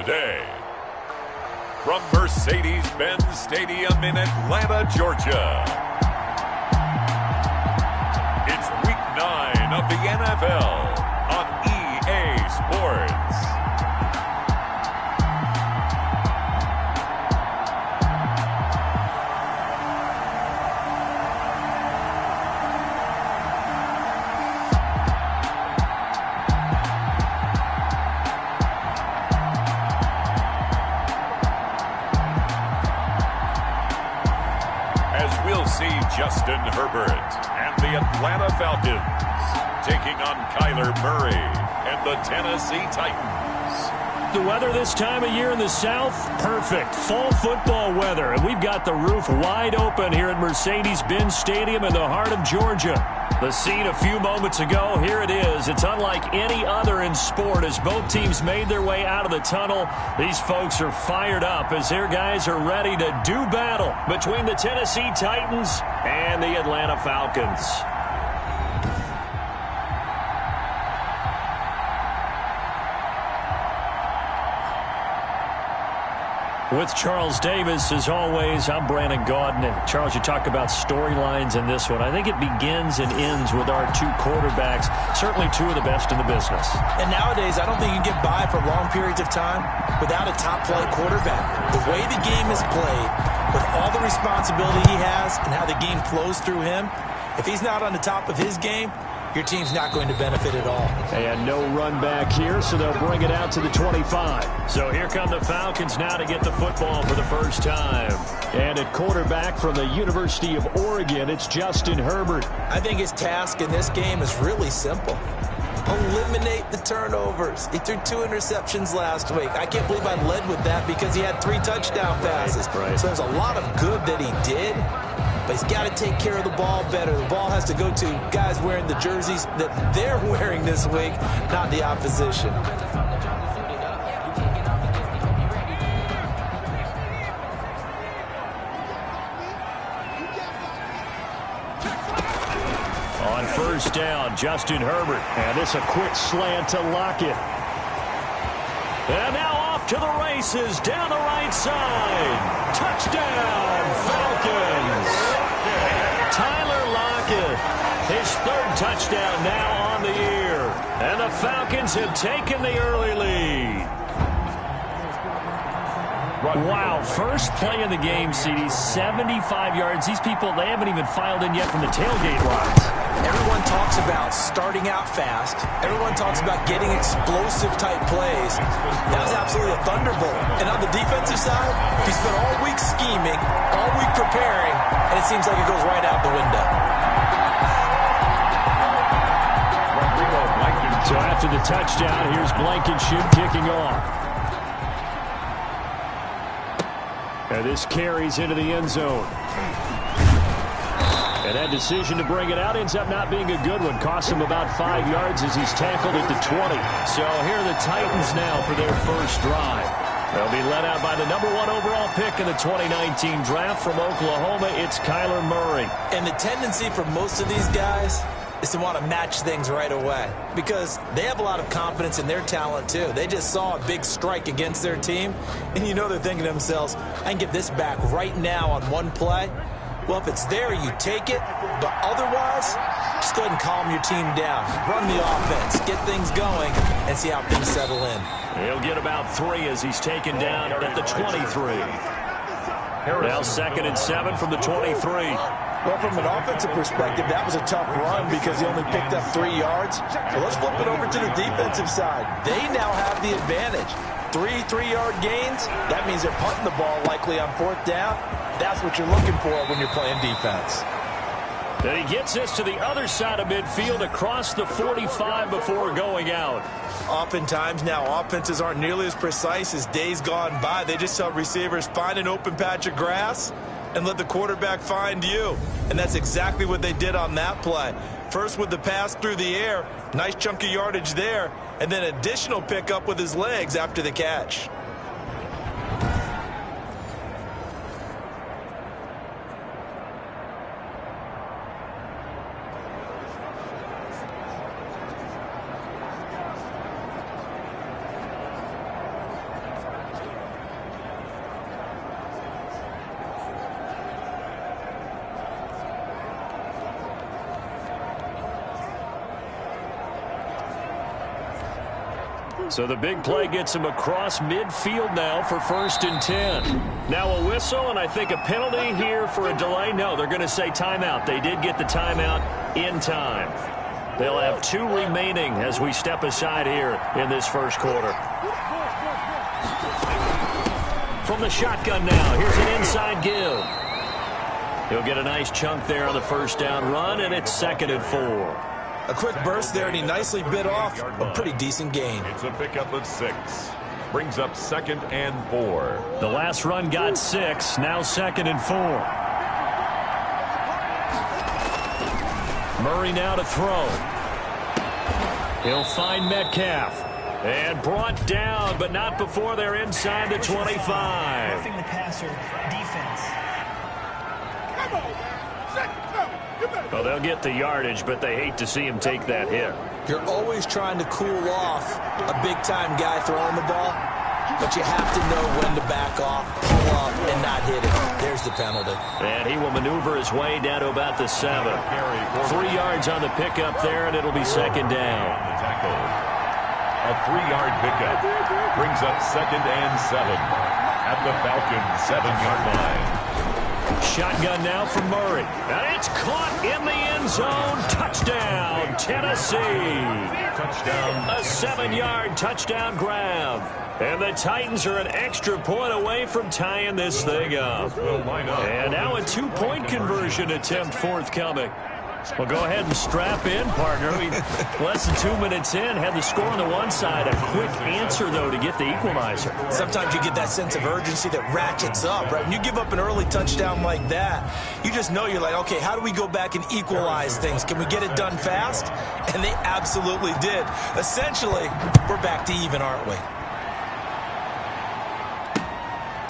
Today, from Mercedes-Benz Stadium in Atlanta, Georgia, it's Week 9 of the NFL on EA Sports. Justin Herbert and the Atlanta Falcons taking on Kyler Murray and the Tennessee Titans. The weather this time of year in the South, perfect. Fall football weather. And we've got the roof wide open here at Mercedes-Benz Stadium in the heart of Georgia. The scene a few moments ago, here it is. It's unlike any other in sport as both teams made their way out of the tunnel. These folks are fired up as their guys are ready to do battle between the Tennessee Titans and the Atlanta Falcons. With Charles Davis, as always, I'm Brandon Gaudin. Charles, you talk about storylines in this one. I think it begins and ends with our two quarterbacks, certainly two of the best in the business. And nowadays, I don't think you can get by for long periods of time without a top-flight quarterback. The way the game is played, with all the responsibility he has and how the game flows through him, if he's not on the top of his game, your team's not going to benefit at all. And no run back here, so they'll bring it out to the 25. So here come the Falcons now to get the football for the first time. And at quarterback from the University of Oregon, it's Justin Herbert. I think his task in this game is really simple. Eliminate the turnovers. He threw 2 interceptions last week. I can't believe I led with that because he had 3 touchdown passes. Right. So there's a lot of good that he did. But he's got to take care of the ball better. The ball has to go to guys wearing the jerseys that they're wearing this week, not the opposition. On first down, Justin Herbert. And this a quick slant to Lockett. And now off to the races down the right side. Touchdown, Falcons. Tyler Lockett, his 3rd touchdown now on the year. And the Falcons have taken the early lead. Wow, first play of the game, CD, 75 yards. These people, they haven't even filed in yet from the tailgate lines. Everyone talks about starting out fast. Everyone talks about getting explosive-type plays. That was absolutely a thunderbolt. And on the defensive side, he spent all week scheming, all week preparing, and it seems like it goes right out the window. So after the touchdown, here's Blankenship kicking off. And this carries into the end zone. And that decision to bring it out ends up not being a good one. Cost him about 5 yards as he's tackled at the 20. So here are the Titans now for their first drive. They'll be led out by the #1 overall pick in the 2019 draft from Oklahoma. It's Kyler Murray. And the tendency for most of these guys is to want to match things right away because they have a lot of confidence in their talent too. They just saw a big strike against their team, and you know they're thinking to themselves, I can get this back right now on one play. Well, if it's there, you take it, but otherwise, just go ahead and calm your team down. Run the offense, get things going, and see how things settle in. He'll get about 3 as he's taken down at the 23. Now 2nd and 7 from the 23. Well, from an offensive perspective, that was a tough run because he only picked up 3 yards. So let's flip it over to the defensive side. They now have the advantage. 3 3-yard gains, that means they're punting the ball likely on 4th down. That's what you're looking for when you're playing defense. Then he gets us to the other side of midfield across the 45 before going out. Oftentimes now offenses aren't nearly as precise as days gone by. They just tell receivers, find an open patch of grass and let the quarterback find you. And that's exactly what they did on that play. First with the pass through the air, nice chunk of yardage there, and then additional pickup with his legs after the catch. So the big play gets him across midfield now for 1st and 10. Now a whistle, and I think a penalty here for a delay. No, they're going to say timeout. They did get the timeout in time. They'll have 2 remaining as we step aside here in this first quarter. From the shotgun now, here's an inside give. He'll get a nice chunk there on the first down run, and it's 2nd and 4. A quick burst there, and he nicely bit off a pretty decent gain. It's a pickup of 6. Brings up 2nd and 4. The last run got 6, now 2nd and 4. Murray now to throw. He'll find Metcalf. And brought down, but not before they're inside the 25. Roughing the passer, defense. Well, they'll get the yardage, but they hate to see him take that hit. You're always trying to cool off a big-time guy throwing the ball, but you have to know when to back off, pull up, and not hit it. There's the penalty. And he will maneuver his way down to about the 7. 3 yards on the pickup there, and it'll be 2nd down. A 3-yard pickup brings up 2nd and 7 at the Falcons' 7-yard line. Shotgun now from Murray. And it's caught in the end zone. Touchdown, Tennessee. Touchdown. A 7-yard touchdown grab. And the Titans are an extra point away from tying this thing up. And now a 2-point conversion attempt forthcoming. Well, go ahead and strap in, partner. Less than 2 minutes in, had the score on the one side. A quick answer, though, to get the equalizer. Sometimes you get that sense of urgency that ratchets up, right? When you give up an early touchdown like that, you just know you're like, okay, how do we go back and equalize things? Can we get it done fast? And they absolutely did. Essentially, we're back to even, aren't we?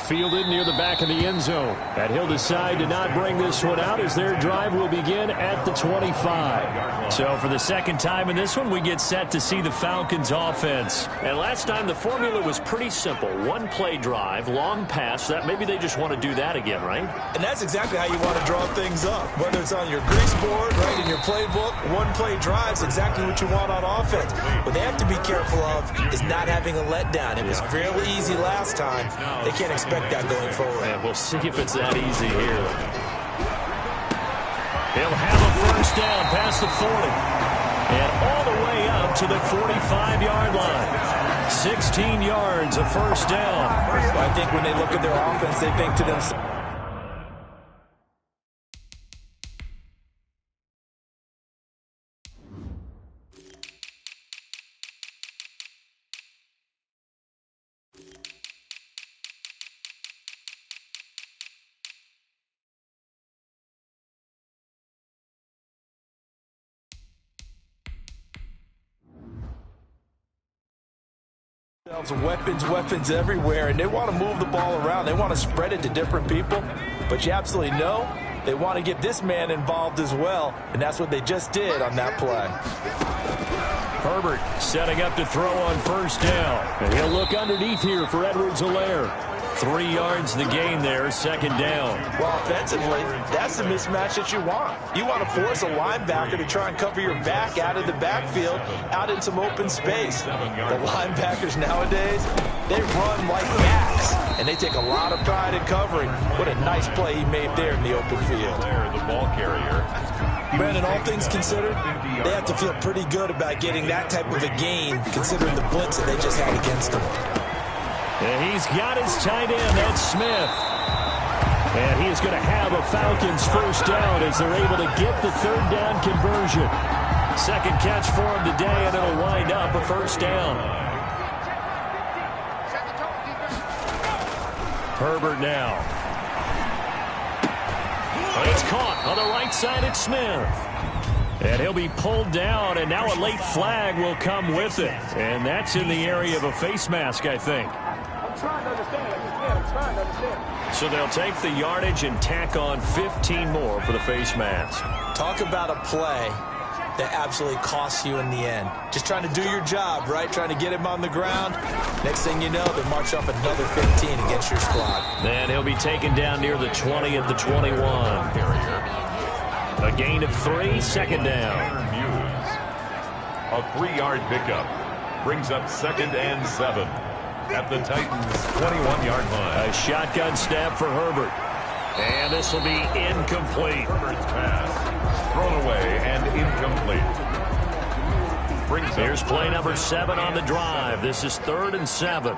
Fielded near the back of the end zone. And he'll decide to not bring this one out as their drive will begin at the 25. So for the second time in this one, we get set to see the Falcons offense. And last time the formula was pretty simple. 1-play drive, long pass. That maybe they just want to do that again, right? And that's exactly how you want to draw things up. Whether it's on your grease board, right, in your playbook, 1-play drive is exactly what you want on offense. What they have to be careful of is not having a letdown. It was fairly easy last time. They can't expect that going forward. And we'll see if it's that easy here. He'll have a first down past the 40. And all the way up to the 45-yard line. 16 yards, a first down. I think when they look at their offense, they think to themselves, weapons everywhere, and they want to move the ball around. They want to spread it to different people, but you absolutely know they want to get this man involved as well, and that's what they just did on that play. Herbert setting up to throw on first down, and he'll look underneath here for Edwards-Helaire. 3 yards the gain there, 2nd down. Well, offensively, that's the mismatch that you want. You want to force a linebacker to try and cover your back out of the backfield, out in some open space. The linebackers nowadays, they run like backs, and they take a lot of pride in covering. What a nice play he made there in the open field. The ball carrier. Brandon, all things considered, they have to feel pretty good about getting that type of a gain, considering the blitz that they just had against them. And he's got his tight end, that's Smith. And he is going to have a Falcons first down as they're able to get the 3rd down conversion. 2nd catch for him today, and it'll wind up a first down. Herbert now. It's caught on the right side at Smith. And he'll be pulled down, and now a late flag will come with it. And that's in the area of a face mask, I think. So they'll take the yardage and tack on 15 more for the face mask. Talk about a play that absolutely costs you in the end. Just trying to do your job, right? Trying to get him on the ground. Next thing you know, they march up another 15 against your squad. Then he'll be taken down near the 20 at the 21. A gain of 3, 2nd down. A 3-yard pickup Brings up 2nd and 7 at the Titans' 21-yard line. A shotgun snap for Herbert. And this will be incomplete. Herbert's pass thrown away and incomplete. Here's play number 7 on the drive. This is 3rd and 7.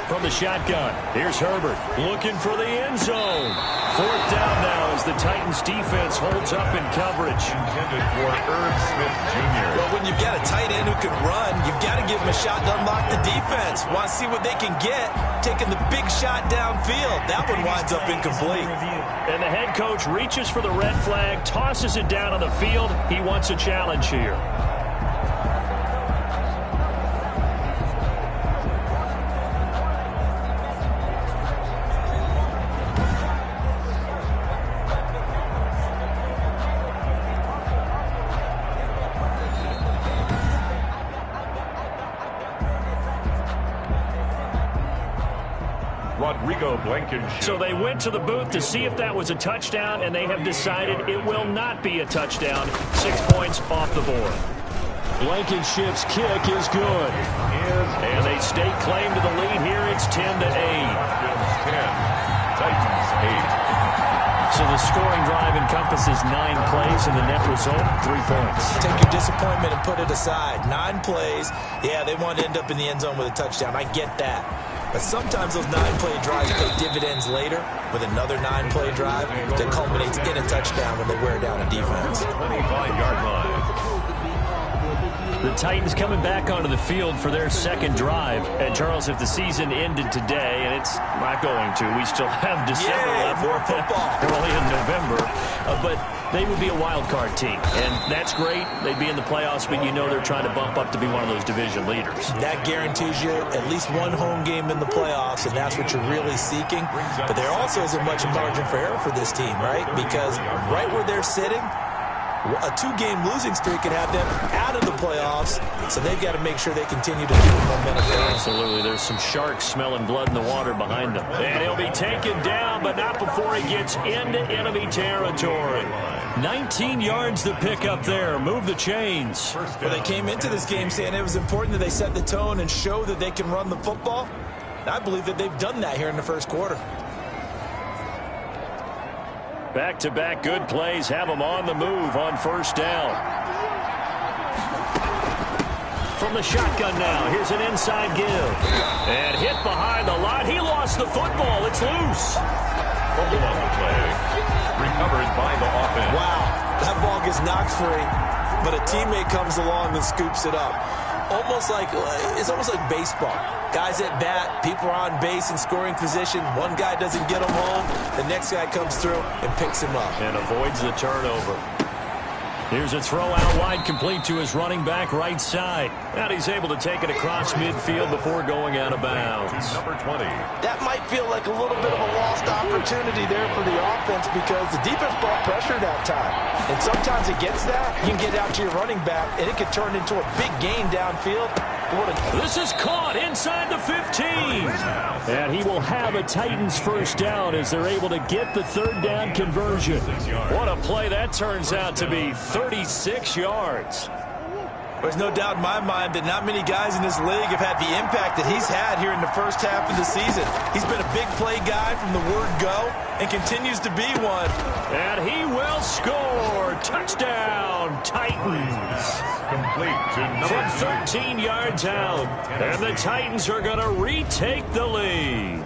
From the shotgun, here's Herbert looking for the end zone. 4th down now as the Titans defense holds up in coverage. Intended for Irv Smith Jr. Well, when you've got a tight end who can run, you've got to give him a shot to unlock the defense. Want to see what they can get, taking the big shot downfield. That one winds up incomplete. And the head coach reaches for the red flag, tosses it down on the field. He wants a challenge here. So they went to the booth to see if that was a touchdown, and they have decided it will not be a touchdown. 6 points off the board. Blankenship's kick is good. And they stake claim to the lead here. It's 10-8. 10. Titans 8. So the scoring drive encompasses 9 plays, and the net result, 3 points. Take your disappointment and put it aside. 9 plays. Yeah, they want to end up in the end zone with a touchdown. I get that. But sometimes those 9-play drives pay dividends later with another 9-play drive that culminates in a touchdown when they wear down a defense. 25-yard line. The Titans coming back onto the field for their 2nd drive. And, Charles, if the season ended today, and it's not going to, we still have December left. More football. We're only in November. But they would be a wild card team. And that's great. They'd be in the playoffs, but you know they're trying to bump up to be one of those division leaders. That guarantees you at least one home game in the playoffs, and that's what you're really seeking. But there also isn't much margin for error for this team, right? Because right where they're sitting, a 2-game losing streak could have them out of the playoffs, so they've got to make sure they continue to keep the momentum going. Absolutely. There's some sharks smelling blood in the water behind them. And he'll be taken down, but not before he gets into enemy territory. 19 yards to pick up there. Move the chains. Well, they came into this game saying it was important that they set the tone and show that they can run the football. And I believe that they've done that here in the first quarter. Back-to-back good plays have them on the move on 1st down. From the shotgun now, here's an inside give. And hit behind the line. He lost the football. It's loose. Fumble on the play. Recovered by the offense. Wow, that ball gets knocked free, but a teammate comes along and scoops it up. It's almost like baseball. Guys at bat, people are on base in scoring position. One guy doesn't get him home. The next guy comes through and picks him up. And avoids the turnover. Here's a throw out wide, complete to his running back right side. And he's able to take it across midfield before going out of bounds. Number 20. That might feel like a little bit of a lost opportunity there for the offense because the defense brought pressure that time. And sometimes it gets that. You can get out to your running back, and it can turn into a big gain downfield. This is caught inside the 15. And he will have a Titans 1st down as they're able to get the 3rd down conversion. What a play that turns out to be. 36 yards. There's no doubt in my mind that not many guys in this league have had the impact that he's had here in the first half of the season. He's been a big play guy from the word go and continues to be one. And he will score. Touchdown, Titans. Complete to number From 13 yards out. And the Titans are going to retake the lead.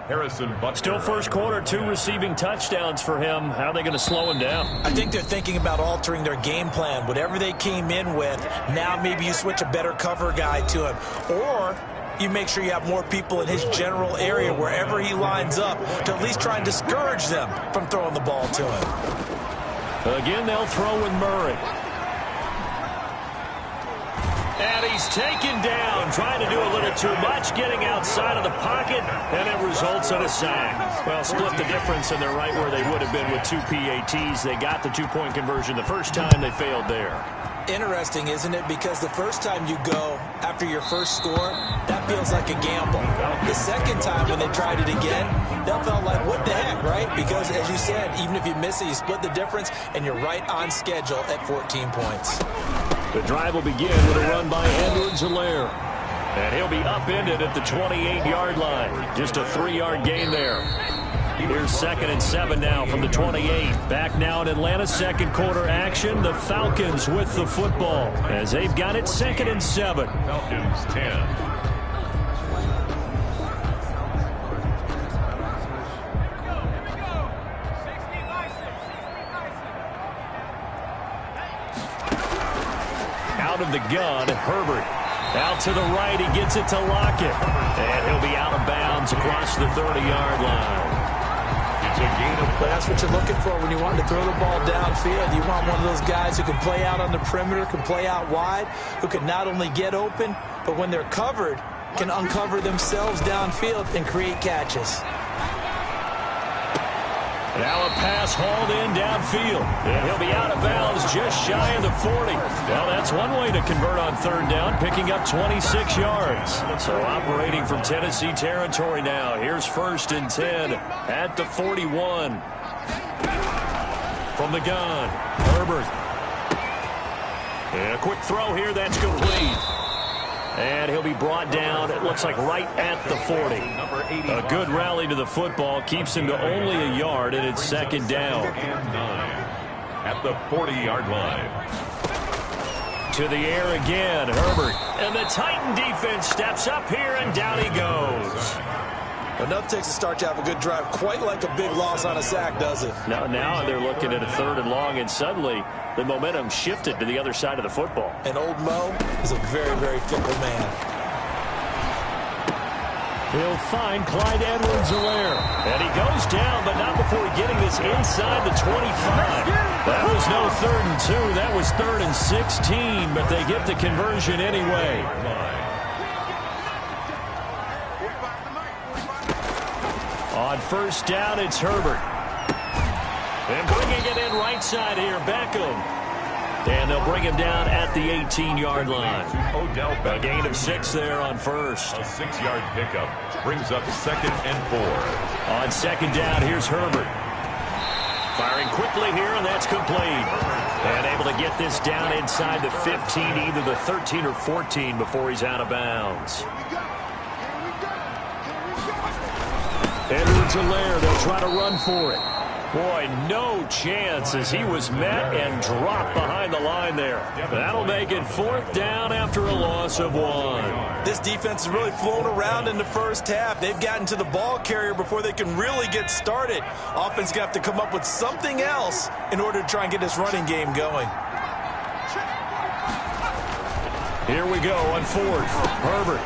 Harrison Butker. Still first quarter, 2 receiving touchdowns for him. How are they going to slow him down? I think they're thinking about altering their game plan. Whatever they came in with, now maybe you switch a better cover guy to him. Or you make sure you have more people in his general area wherever he lines up to at least try and discourage them from throwing the ball to him. Again, they'll throw with Murray. And he's taken down, trying to do a little too much, getting outside of the pocket, and it results in a sack. Well, split the difference, and they're right where they would have been with 2 PATs. They got the 2-point conversion the first time. They failed there. Interesting, isn't it? Because the first time you go after your first score, that feels like a gamble. The second time when they tried it again, that felt like, what the heck, right? Because, as you said, even if you miss it, you split the difference, and you're right on schedule at 14 points. The drive will begin with a run by Edwards-Helaire. And he'll be upended at the 28-yard line. Just a 3-yard gain there. Here's 2nd and 7 now from the 28. Back now in Atlanta, second quarter action. The Falcons with the football as they've got it 2nd and 7. Falcons 10. Out of the gun, Herbert. Out to the right, he gets it to Lockett. And he'll be out of bounds across the 30-yard line. But that's what you're looking for when you want to throw the ball downfield. You want one of those guys who can play out on the perimeter, can play out wide, who can not only get open, but when they're covered, can uncover themselves downfield and create catches. Now a pass hauled in downfield. And he'll be out of bounds just shy of the 40. Well, that's one way to convert on third down, picking up 26 yards. So operating from Tennessee territory now. Here's 1st and 10 at the 41. From the gun, Herbert. And a quick throw here, that's complete. And he'll be brought down, it looks like right at the 40. A good rally to the football, keeps him to only a yard, and it's 2nd down. At the 40-yard line. To the air again, Herbert. And the Titan defense steps up here, and down he goes. Enough takes to start to have a good drive, quite like a big loss on a sack, does it? Now they're looking at a 3rd and long, and suddenly the momentum shifted to the other side of the football. And old Mo is a very, very fickle man. He'll find Clyde Edwards-Helaire. And he goes down, but not before getting this inside the 25. That was no 3rd and 2. That was 3rd and 16, but they get the conversion anyway. On 1st down, it's Herbert. And bringing it in right side here, Beckham. And they'll bring him down at the 18-yard line. A gain of 6 there on 1st. A 6-yard pickup brings up 2nd and 4. On 2nd down, here's Herbert. Firing quickly here, and that's complete. And able to get this down inside the 15, either the 13 or 14 before he's out of bounds. Edwards-Helaire, they'll try to run for it. Boy, no chance as he was met and dropped behind the line there. That'll make it 4th down after a loss of 1. This defense has really flown around in the first half. They've gotten to the ball carrier before they can really get started. Offense going to have to come up with something else in order to try and get this running game going. Here we go on 4th. Herbert.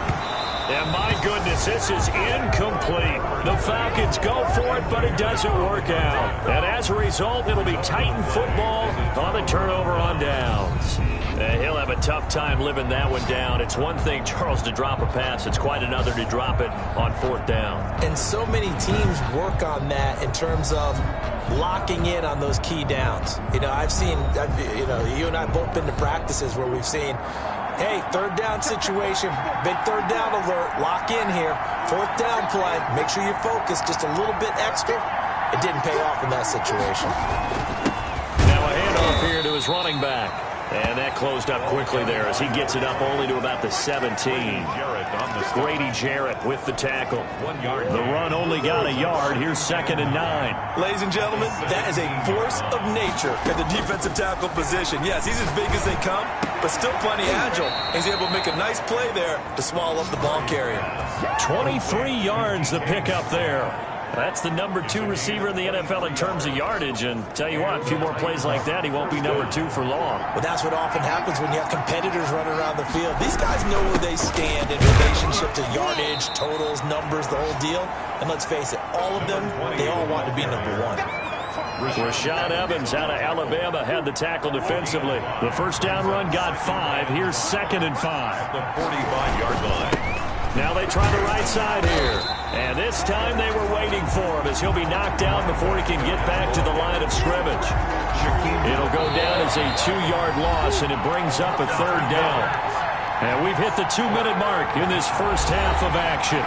And my goodness, this is incomplete. The Falcons go for it, but it doesn't work out. And as a result, it'll be Titan football on the turnover on downs. He'll have a tough time living that one down. It's one thing, Charles, to drop a pass. It's quite another to drop it on 4th down. And so many teams work on that in terms of locking in on those key downs. You know, you and I both been to practices where we've seen, hey, 3rd down situation, big 3rd down alert, lock in here, 4th down play, make sure you're focused just a little bit extra. It didn't pay off in that situation. Now a handoff here to his running back. And that closed up quickly there as he gets it up only to about the 17. Grady Jarrett with the tackle. 1 yard. The run only got a yard. Here's 2nd and 9. Ladies and gentlemen, that is a force of nature at the defensive tackle position. Yes, he's as big as they come, but still plenty agile. He's able to make a nice play there to swallow up the ball carrier. 23 yards the pickup there. That's the number 2 receiver in the NFL in terms of yardage. And tell you what, a few more plays like that, he won't be number 2 for long. Well, that's what often happens when you have competitors running around the field. These guys know where they stand in relationship to yardage, totals, numbers, the whole deal. And let's face it, all of them, they all want to be number 1. Rashaan Evans out of Alabama had the tackle defensively. The 1st down run got 5. Here's 2nd and 5. The 45-yard line. Now they try the right side here. And this time they were waiting for him as he'll be knocked down before he can get back to the line of scrimmage. It'll go down as a 2-yard loss, and it brings up a 3rd down. And we've hit the 2-minute mark in this first half of action.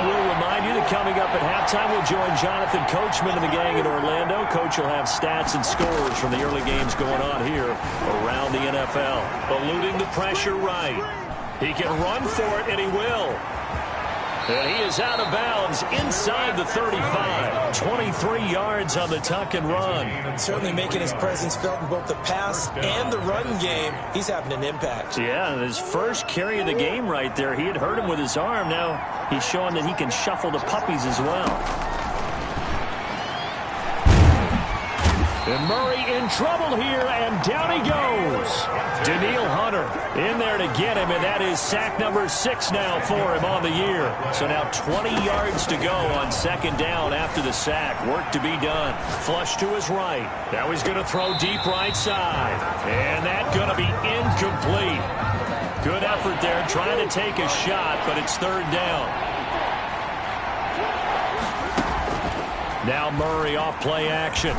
We'll remind you that coming up at halftime, we'll join Jonathan Coachman and the gang in Orlando. Coach will have stats and scores from the early games going on here around the NFL. Eluding the pressure right. He can run for it, and he will. And he is out of bounds inside the 35. 23 yards on the tuck and run. Certainly making his presence felt in both the pass and the run game. He's having an impact. Yeah, his first carry of the game right there. He had hurt him with his arm. Now he's showing that he can shuffle the puppies as well. And Murray in trouble here, and down he goes. Danielle Hunter in there to get him, and that is sack number 6 now for him on the year. So now 20 yards to go on 2nd down after the sack. Work to be done. Flush to his right. Now he's going to throw deep right side. And that's going to be incomplete. Good effort there trying to take a shot, but it's 3rd down. Now Murray off play action.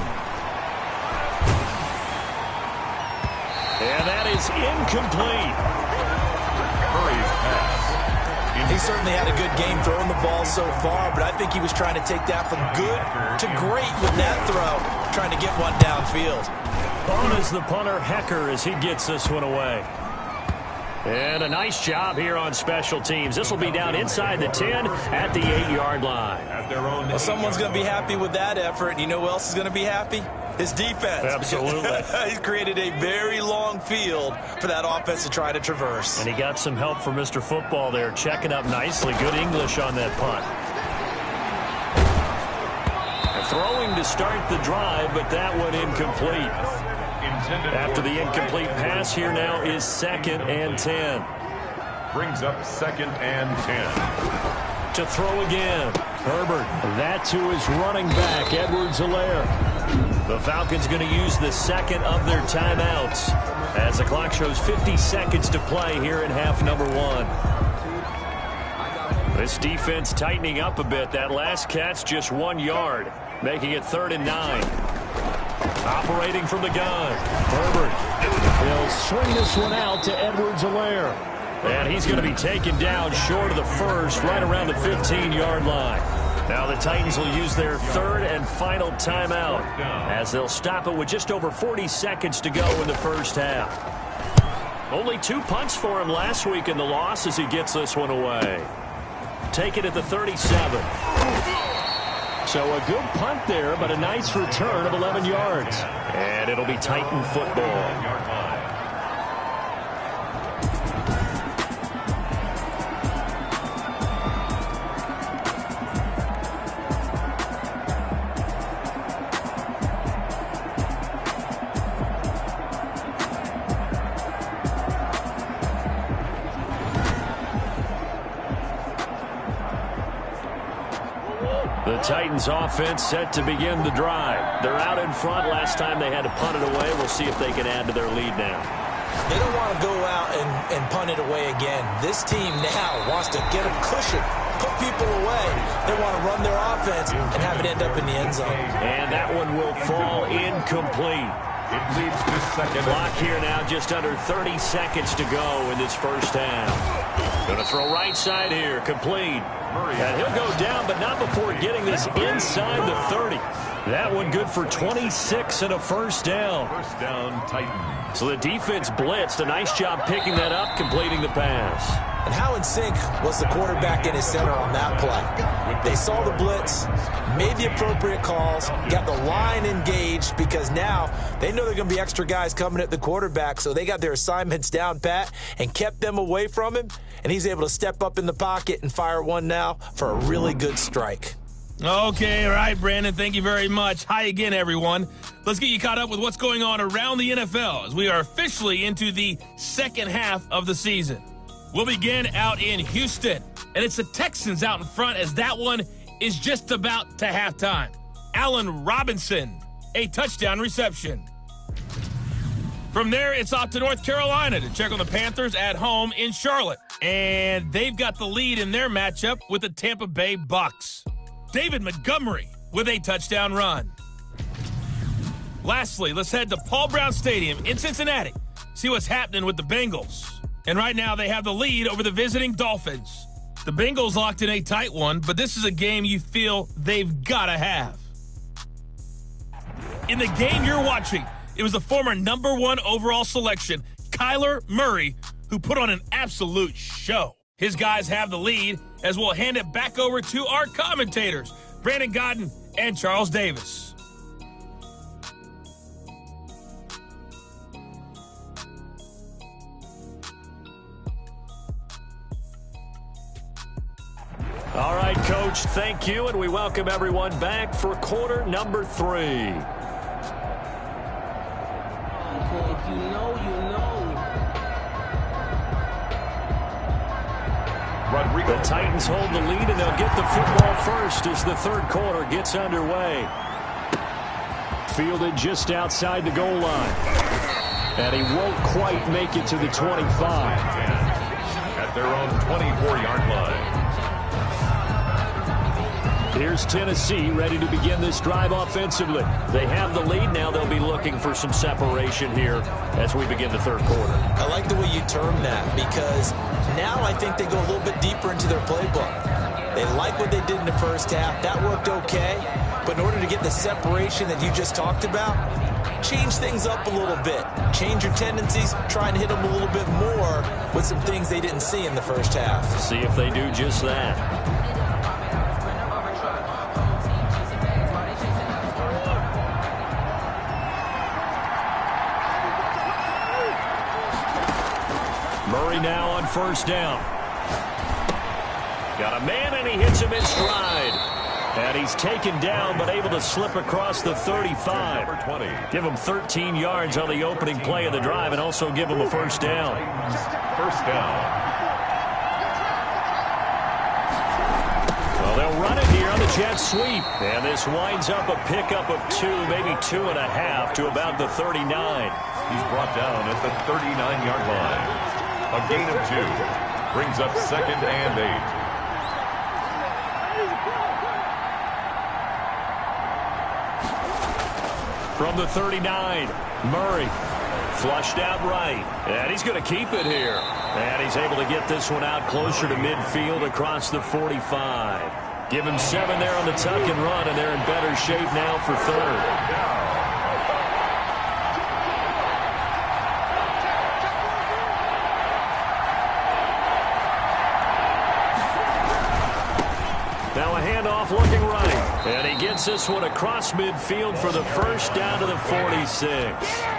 And that is incomplete. Murray's pass. He certainly had a good game throwing the ball so far, but I think he was trying to take that from good to great with that throw, trying to get one downfield. On is the punter, Hecker, as he gets this one away. And a nice job here on special teams. This will be down inside the 10 at the 8-yard line. Well, someone's going to be happy with that effort, and you know who else is going to be happy? His defense. Absolutely. He's created a very long field for that offense to try to traverse. And he got some help from Mr. Football there, checking up nicely. Good English on that punt. Throwing to start the drive, but that one incomplete. After the incomplete pass, here now is 2nd and 10. Brings up 2nd and 10. To throw again. Herbert. That to his running back, Edwards-Helaire. The Falcons going to use the 2nd of their timeouts as the clock shows 50 seconds to play here in half number 1. This defense tightening up a bit. That last catch just 1 yard, making it 3rd and 9. Operating from the gun. Herbert. He'll swing this one out to Edwards-Helaire. And he's going to be taken down short of the first, right around the 15-yard line. Now the Titans will use their 3rd and final timeout as they'll stop it with just over 40 seconds to go in the first half. Only 2 punts for him last week in the loss as he gets this one away. Take it at the 37. So a good punt there, but a nice return of 11 yards. And it'll be Titan football. The Titans offense set to begin the drive. They're out in front. Last time they had to punt it away. We'll see if they can add to their lead now. They don't want to go out and punt it away again. This team now wants to get a cushion, put people away. They want to run their offense and have it end up in the end zone. And that one will fall incomplete. It leads to 2nd. Clock here now, just under 30 seconds to go in this first half. Going to throw right side here, complete. And he'll go down, but not before getting this inside the 30. That one good for 26 and a first down. First down, Titans. So the defense blitzed. A nice job picking that up, completing the pass. And how in sync was the quarterback in his center on that play? They saw the blitz, made the appropriate calls, got the line engaged because now they know they're going to be extra guys coming at the quarterback, so they got their assignments down pat and kept them away from him, and he's able to step up in the pocket and fire one now for a really good strike. Okay, all right, Brandon, thank you very much. Hi again, everyone. Let's get you caught up with what's going on around the NFL as we are officially into the second half of the season. We'll begin out in Houston, and it's the Texans out in front as that one is just about to halftime. Allen Robinson, a touchdown reception. From there, it's off to North Carolina to check on the Panthers at home in Charlotte. And they've got the lead in their matchup with the Tampa Bay Bucks. David Montgomery with a touchdown run. Lastly, let's head to Paul Brown Stadium in Cincinnati. See what's happening with the Bengals. And right now, they have the lead over the visiting Dolphins. The Bengals locked in a tight one, but this is a game you feel they've got to have. In the game you're watching, it was the former #1 overall selection, Kyler Murray, who put on an absolute show. His guys have the lead, as we'll hand it back over to our commentators, Brandon Godden and Charles Davis. All right, Coach, thank you, and we welcome everyone back for quarter number 3. If you know, you know. The Titans hold the lead, and they'll get the football first as the third quarter gets underway. Fielded just outside the goal line. And he won't quite make it to the 25. At their own 24-yard line. Here's Tennessee ready to begin this drive offensively. They have the lead now. They'll be looking for some separation here as we begin the third quarter. I like the way you term that, because now I think they go a little bit deeper into their playbook. They like what they did in the first half. That worked okay. But in order to get the separation that you just talked about, change things up a little bit. Change your tendencies. Try and hit them a little bit more with some things they didn't see in the first half. See if they do just that. Murray now on first down. Got a man, and he hits him in stride. And he's taken down, but able to slip across the 35. Number 20. Give him 13 yards on the opening play of the drive, and also give him a first down. First down. Well, they'll run it here on the jet sweep. And this winds up a pickup of 2, maybe 2.5 to about the 39. He's brought down at the 39-yard line. A gain of 2. Brings up 2nd and 8. From the 39, Murray flushed out right. And he's going to keep it here. And he's able to get this one out closer to midfield across the 45. Give him 7 there on the tuck and run, and they're in better shape now for third. Now a handoff looking right. And he gets this one across midfield for the first down to the 46.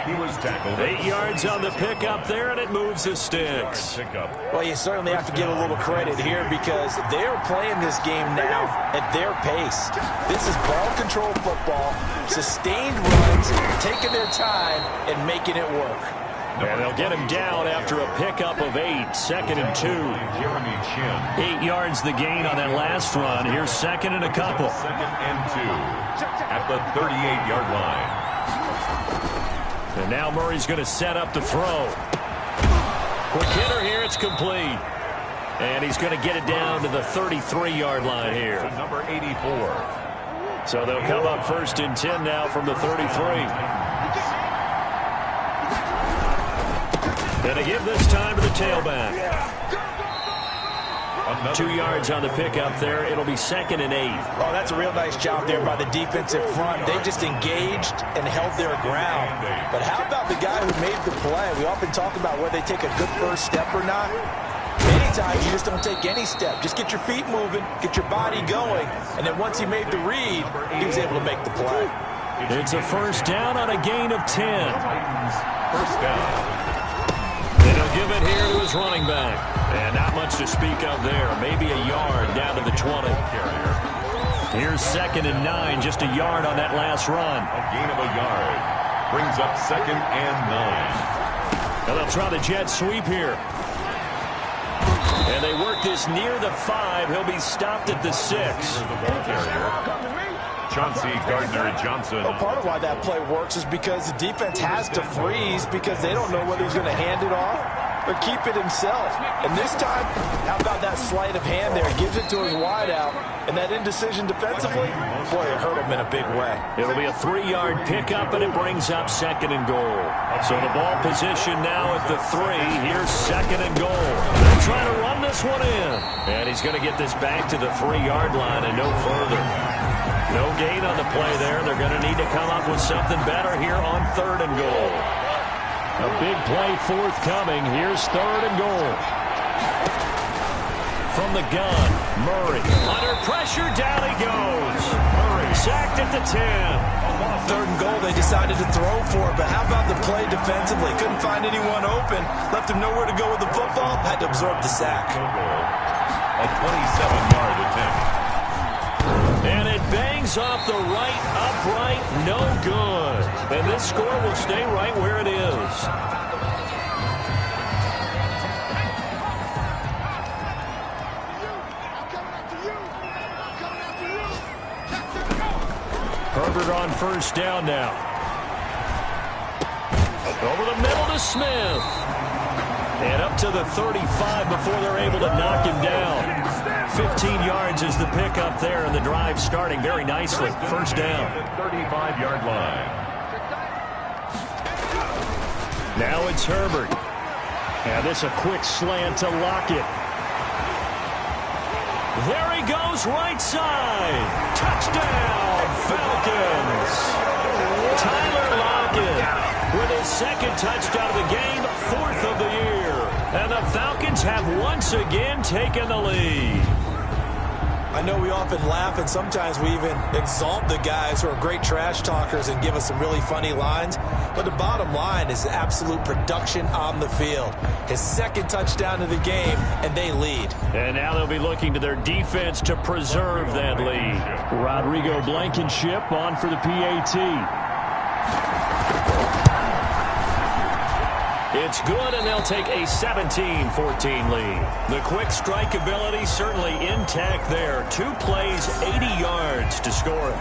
He was tackled. 8 yards on the pickup there, and it moves the sticks. Well, you certainly have to give a little credit here, because they're playing this game now at their pace. This is ball control football, sustained runs, taking their time and making it work. And they'll get him down after a pickup of 8, 2nd and 2. 8 yards the gain on that last run. Here's 2nd and a couple. 2nd and 2 at the 38-yard line. And now Murray's going to set up the throw. Quick hitter here. It's complete. And he's going to get it down to the 33-yard line here. To number 84. So they'll come up 1st and 10 now from the 33. And they give this time to the tailback. 2 yards on the pickup there. It'll be 2nd and 8. Oh, that's a real nice job there by the defensive front. They just engaged and held their ground. But how about the guy who made the play? We often talk about whether they take a good first step or not. Many times you just don't take any step. Just get your feet moving, get your body going, and then once he made the read, he was able to make the play. It's a first down on a gain of 10. First down. And he'll give it here to his running back. And not much to speak of there. Maybe a yard down to the 20. Here's 2nd and 9. Just a yard on that last run. A gain of a yard. Brings up 2nd and 9. Now they'll try the jet sweep here. And they work this near the 5. He'll be stopped at the 6. Chauncey Gardner-Johnson. Well, part of why that play works is because the defense has to freeze because they don't know whether he's going to hand it off or keep it himself. And this time, how about that sleight of hand there? Gives it to his wideout. And that indecision defensively, boy, it hurt him in a big way. It'll be a 3-yard pickup, and it brings up 2nd and goal. So the ball position now at the 3. Here's 2nd and goal. They'll try to run this one in. And he's going to get this back to the 3-yard line and no further. No gain on the play there. They're going to need to come up with something better here on 3rd and goal. A big play forthcoming. Here's 3rd and goal. From the gun, Murray. Under pressure, down he goes. Murray sacked at the 10. 3rd and goal, they decided to throw for it, but how about the play defensively? Couldn't find anyone open. Left him nowhere to go with the football. Had to absorb the sack. A 27-yard attempt. And it bangs off the right upright. No good. And this score will stay right where it is. Herbert on 1st down now. Over the middle to Smith. And up to the 35 before they're able to knock him down. 15 yards is the pickup there, and the drive starting very nicely. 1st down. 35-yard line. Now it's Herbert. And this a quick slant to Lockett. There he goes, right side. Touchdown, Falcons. Tyler Lockett with his 2nd touchdown of the game, 4th of the year. And the Falcons have once again taken the lead. I know we often laugh, and sometimes we even exalt the guys who are great trash talkers and give us some really funny lines. But the bottom line is absolute production on the field. His 2nd touchdown of the game, and they lead. And now they'll be looking to their defense to preserve that lead. Rodrigo Blankenship on for the PAT. It's good, and they'll take a 17-14 lead. The quick strike ability certainly intact there. 2 plays, 80 yards to score it.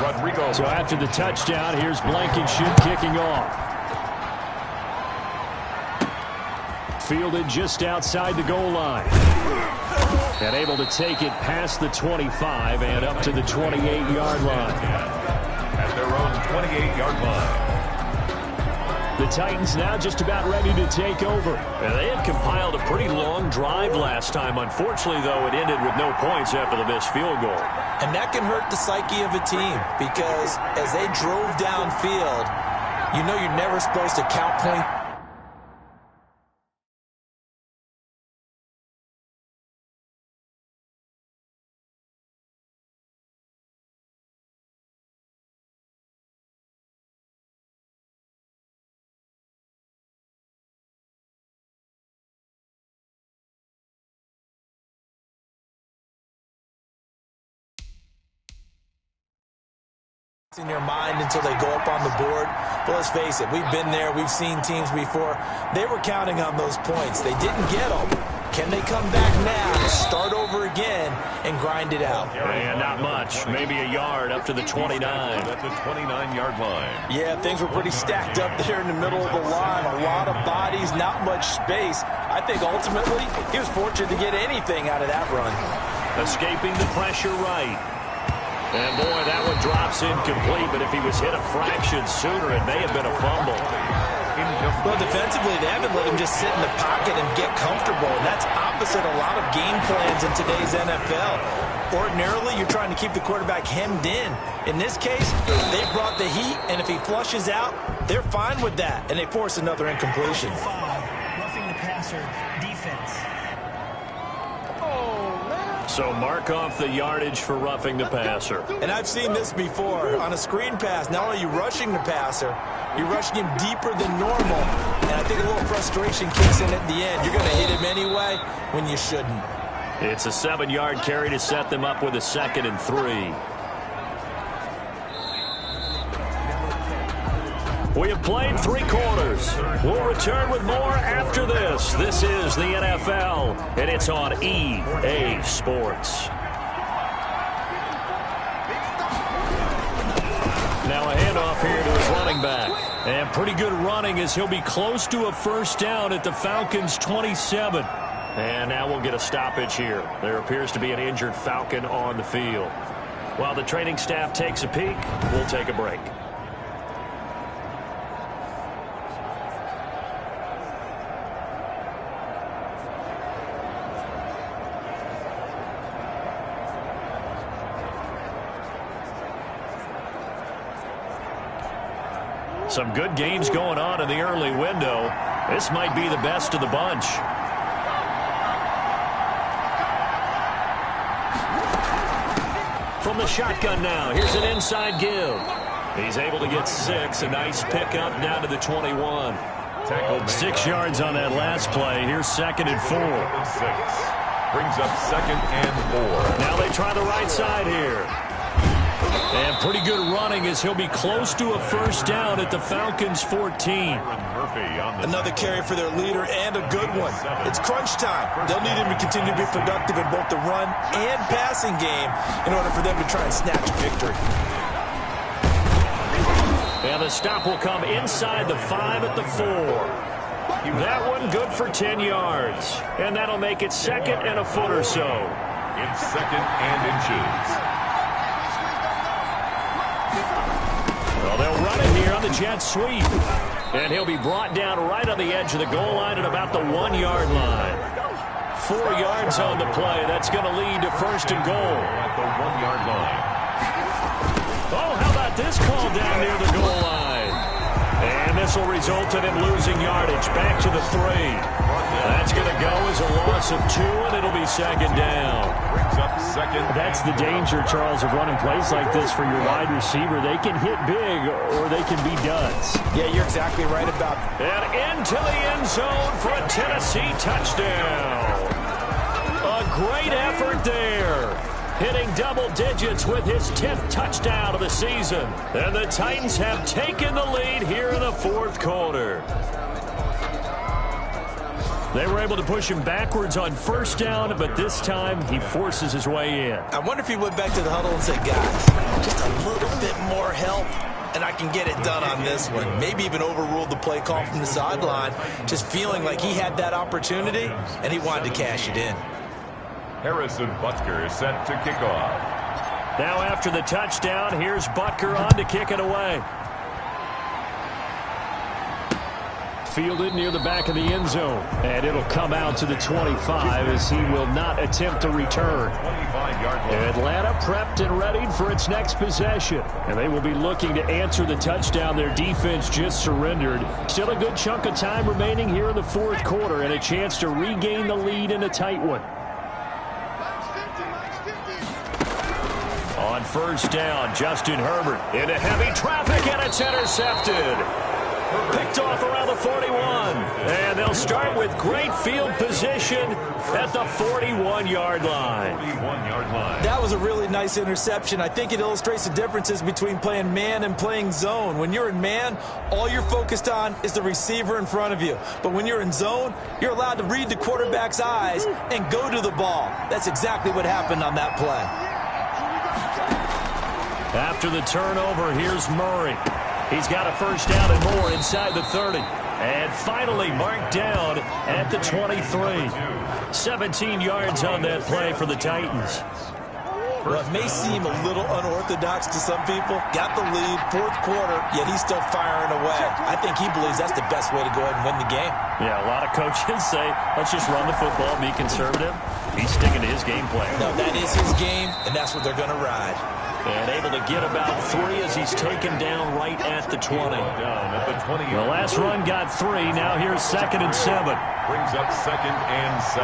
Rodrigo. So after the touchdown, here's Blankenship kicking off. Fielded just outside the goal line. And able to take it past the 25 and up to the 28-yard line. At their own 28-yard line. The Titans now just about ready to take over. And they had compiled a pretty long drive last time. Unfortunately, though, it ended with no points after the missed field goal. And that can hurt the psyche of a team because as they drove downfield, you know you're never supposed to count points. In your mind until they go up on the board. But let's face it, we've been there. We've seen teams before. They were counting on those points. They didn't get them. Can they come back now, start over again, and grind it out? Yeah, not much. Maybe a yard up to the 29. At the 29-yard line. Yeah, things were pretty stacked up there in the middle of the line. A lot of bodies, not much space. I think ultimately he was fortunate to get anything out of that run. Escaping the pressure right. And, boy, that one drops incomplete, but if he was hit a fraction sooner, it may have been a fumble. Well, defensively, they haven't let him just sit in the pocket and get comfortable, and that's opposite a lot of game plans in today's NFL. Ordinarily, you're trying to keep the quarterback hemmed in. In this case, they brought the heat, and if he flushes out, they're fine with that, and they force another incompletion. Roughing the passer, defense. So mark off the yardage for roughing the passer. And I've seen this before. On a screen pass, not only are you rushing the passer, you're rushing him deeper than normal. And I think a little frustration kicks in at the end. You're going to hit him anyway when you shouldn't. It's a 7-yard carry to set them up with a 2nd and 3. We have played 3 quarters. We'll return with more after this. This is the NFL, and it's on EA Sports. Now a handoff here to his running back. And pretty good running as he'll be close to a first down at the Falcons' 27. And now we'll get a stoppage here. There appears to be an injured Falcon on the field. While the training staff takes a peek, we'll take a break. Some good games going on in the early window. This might be the best of the bunch. From the shotgun now, here's an inside give. He's able to get 6. A nice pickup down to the 21. 6 yards on that last play. Here's 2nd and 4. Brings up 2nd and 4. Now they try the right side here. And pretty good running as he'll be close to a first down at the Falcons' 14. Another carry for their leader and a good one. It's crunch time. They'll need him to continue to be productive in both the run and passing game in order for them to try and snatch a victory. And the stop will come inside the 5 at the 4. That one good for 10 yards. And that'll make it 2nd and a foot or so. In 2nd and inches. Well, they'll run it here on the jet sweep. And he'll be brought down right on the edge of the goal line at about the 1-yard line. 4 yards on the play. That's going to lead to 1st and goal. At the 1-yard line. Oh, how about this call down near the goal line? And this will result in him losing yardage. Back to the 3. That's going to go as a loss of 2, and it'll be 2nd down. Brings up 2nd. That's the danger, Charles, of running plays like this for your wide receiver. They can hit big, or they can be duds. Yeah, you're exactly right about that. And into the end zone for a Tennessee touchdown. A great effort there. Hitting double digits with his 10th touchdown of the season. And the Titans have taken the lead here in the 4th quarter. They were able to push him backwards on first down, but this time he forces his way in. I wonder if he went back to the huddle and said, guys, just a little bit more help, and I can get it done on this one. Maybe even overruled the play call from the sideline, just feeling like he had that opportunity, and he wanted to cash it in. Harrison Butker is set to kick off. Now after the touchdown, here's Butker on to kick it away. Fielded near the back of the end zone. And it'll come out to the 25 as he will not attempt to return. Atlanta prepped and readied for its next possession. And they will be looking to answer the touchdown their defense just surrendered. Still a good chunk of time remaining here in the 4th quarter and a chance to regain the lead in a tight one. On first down, Justin Herbert into heavy traffic, and it's intercepted. Picked off around the 41. And they'll start with great field position at the 41-yard line. That was a really nice interception. I think it illustrates the differences between playing man and playing zone. When you're in man, all you're focused on is the receiver in front of you. But when you're in zone, you're allowed to read the quarterback's eyes and go to the ball. That's exactly what happened on that play. After the turnover, here's Murray. He's got a first down and more inside the 30. And finally marked down at the 23. 17 yards on that play for the Titans. Well, it may seem a little unorthodox to some people. Got the lead, 4th quarter, yet he's still firing away. I think he believes that's the best way to go ahead and win the game. Yeah, a lot of coaches say, let's just run the football, be conservative. He's sticking to his game plan. No, that is his game, and that's what they're going to ride. And able to get about 3 as he's taken down right at the 20. The last run got 3. Now here's 2nd and 7. Brings up 2nd and 7.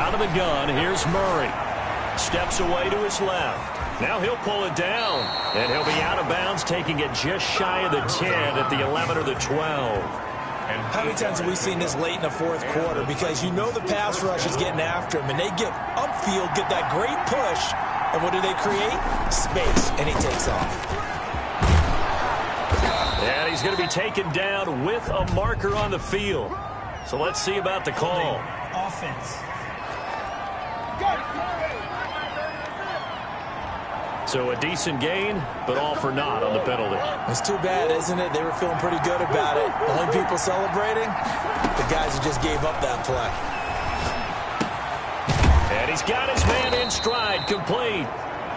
Out of the gun, here's Murray. Steps away to his left. Now he'll pull it down. And he'll be out of bounds, taking it just shy of the 10 at the 11 or the 12. How many times have we seen this late in the 4th quarter? Because you know the pass rush is getting after him, and they get upfield, get that great push, And what do they create? Space, and he takes off. And he's going to be taken down with a marker on the field. So let's see about the call. Offense. So a decent gain, but all for naught on the penalty. It's too bad, isn't it? They were feeling pretty good about it. The only people celebrating? The guys who just gave up that play. And he's got his man in stride, complete.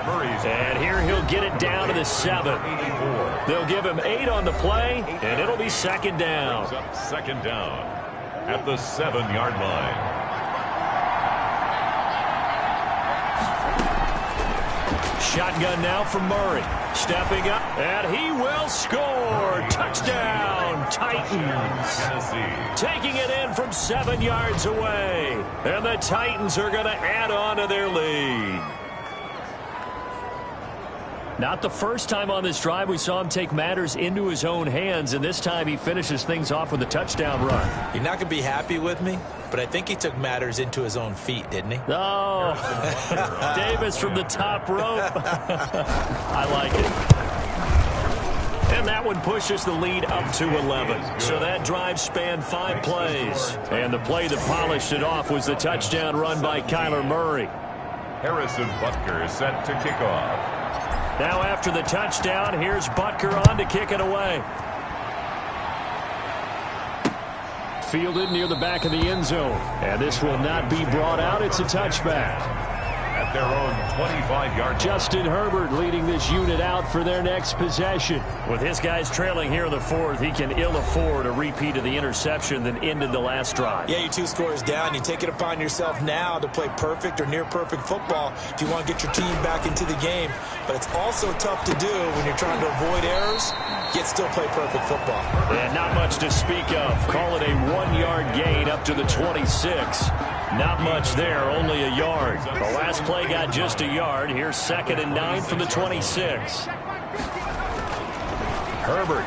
And here he'll get it down to the 7. They'll give him 8 on the play, and it'll be second down. Second down at the 7-yard line. Shotgun now from Murray. Stepping up, and he will score. Touchdown, Titans. Tennessee. Taking it in from 7 yards away. And the Titans are going to add on to their lead. Not the first time on this drive we saw him take matters into his own hands, and this time he finishes things off with a touchdown run. You're not going to be happy with me, but I think he took matters into his own feet, didn't he? Oh, Davis from the top rope. I like it. And that one pushes the lead up to 11. So that drive spanned 5 plays. And the play that polished it off was the touchdown run by Kyler Murray. Harrison Butker set to kick off. Now after the touchdown, here's Butker on to kick it away. Fielded near the back of the end zone. And this will not be brought out. It's a touchback. At their own 25-yard. Justin Herbert leading this unit out for their next possession. With his guys trailing here in the 4th, he can ill afford a repeat of the interception that ended the last drive. Yeah, you're 2 scores down. You take it upon yourself now to play perfect or near-perfect football if you want to get your team back into the game. But it's also tough to do when you're trying to avoid errors, yet still play perfect football. And not much to speak of. Call it a 1-yard gain up to the 26. Not much there, only a yard. The last play got just a yard. Here's 2nd and 9 from the 26. Herbert.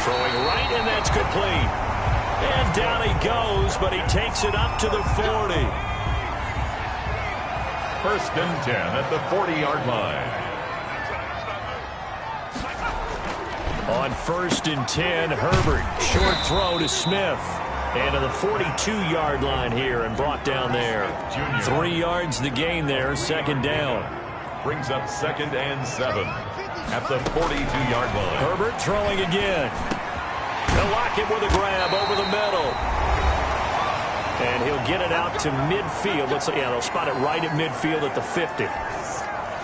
Throwing right, and that's complete. And down he goes, but he takes it up to the 40. 1st and 10 at the 40-yard line. On 1st and 10, Herbert. Short throw to Smith. And to the 42-yard line here and brought down there. 3 yards the gain there, 2nd down. Brings up 2nd and 7 at the 42-yard line. Herbert throwing again. They'll lock him with a grab over the middle. And he'll get it out to midfield. They'll spot it right at midfield at the 50.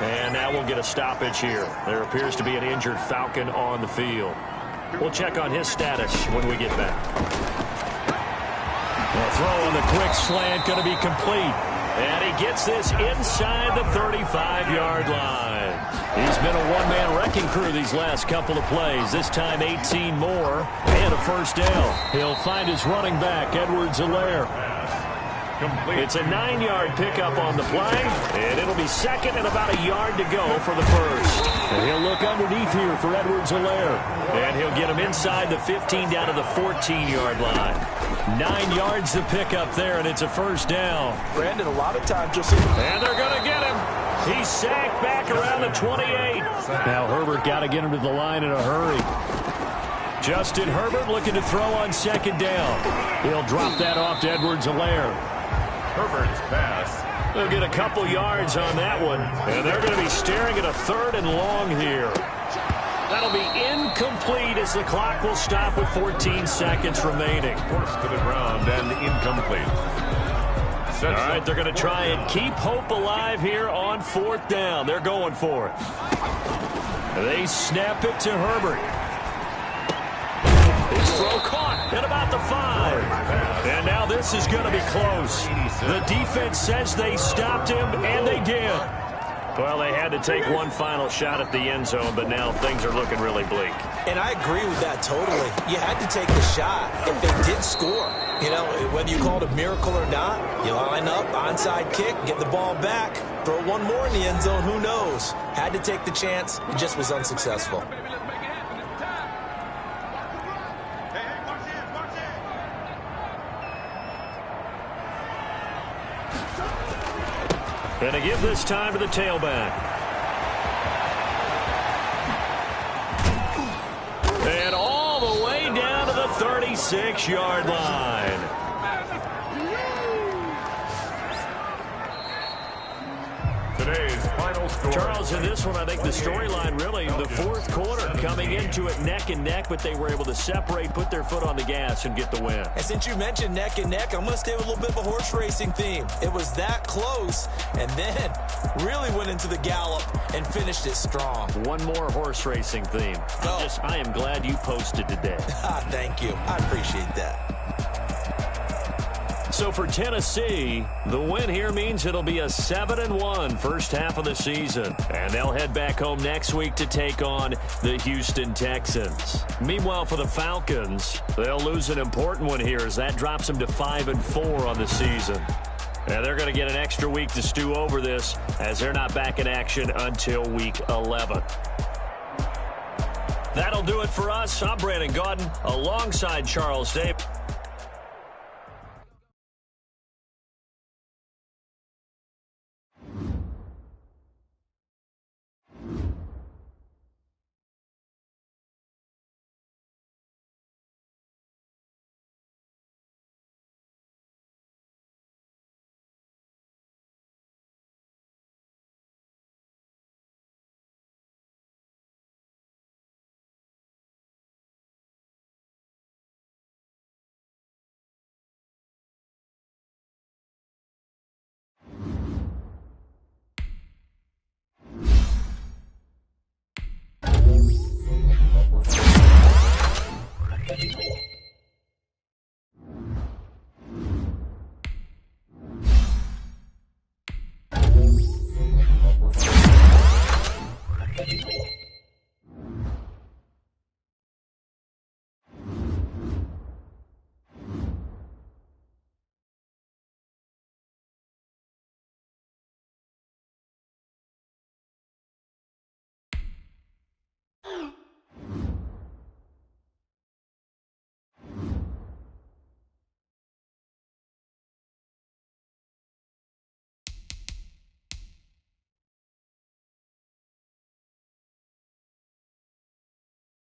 And now we'll get a stoppage here. There appears to be an injured Falcon on the field. We'll check on his status when we get back. The throw on the quick slant going to be complete. And he gets this inside the 35-yard line. He's been a one-man wrecking crew these last couple of plays. This time 18 more and a 1st down. He'll find his running back, Edwards-Helaire. It's a 9-yard pickup on the play, and it'll be 2nd and about a yard to go for the 1st. And he'll look underneath here for Edwards-Helaire. And he'll get him inside the 15 down to the 14-yard line. 9 yards to pick up there, and it's a 1st down. Brandon, a lot of times you'll see. And they're going to get him. He's sacked back around the 28. Now Herbert got to get him to the line in a hurry. Justin Herbert looking to throw on 2nd down. He'll drop that off to Edwards-Helaire. Herbert's pass. They'll get a couple yards on that one. And they're going to be staring at a 3rd and long here. That'll be incomplete as the clock will stop with 14 seconds remaining. Forced to the ground and incomplete. All right, they're going to try and keep hope alive here on 4th down. They're going for it. They snap it to Herbert. His throw caught at about the 5. And now this is going to be close. The defense says they stopped him, and they did. Well, they had to take one final shot at the end zone, but now things are looking really bleak. And I agree with that totally. You had to take the shot if they did score. You know, whether you call it a miracle or not, you line up, onside kick, get the ball back, throw one more in the end zone, who knows? Had to take the chance, it just was unsuccessful. And to give this time to the tailback. And all the way down to the 36-yard line. Today's final score. Charles, in this one, I think the storyline really, the fourth quarter, coming into it neck and neck, but they were able to separate, put their foot on the gas, and get the win. And since you mentioned neck and neck, I'm going to stay with a little bit of a horse racing theme. It was that close, and then really went into the gallop and finished it strong. One more horse racing theme. I am glad you posted today. Thank you. I appreciate that. So for Tennessee, the win here means it'll be a 7-1 first half of the season. And they'll head back home next week to take on the Houston Texans. Meanwhile, for the Falcons, they'll lose an important one here as that drops them to 5-4 on the season. And they're going to get an extra week to stew over this as they're not back in action until week 11. That'll do it for us. I'm Brandon Gaudin alongside Charles Davis.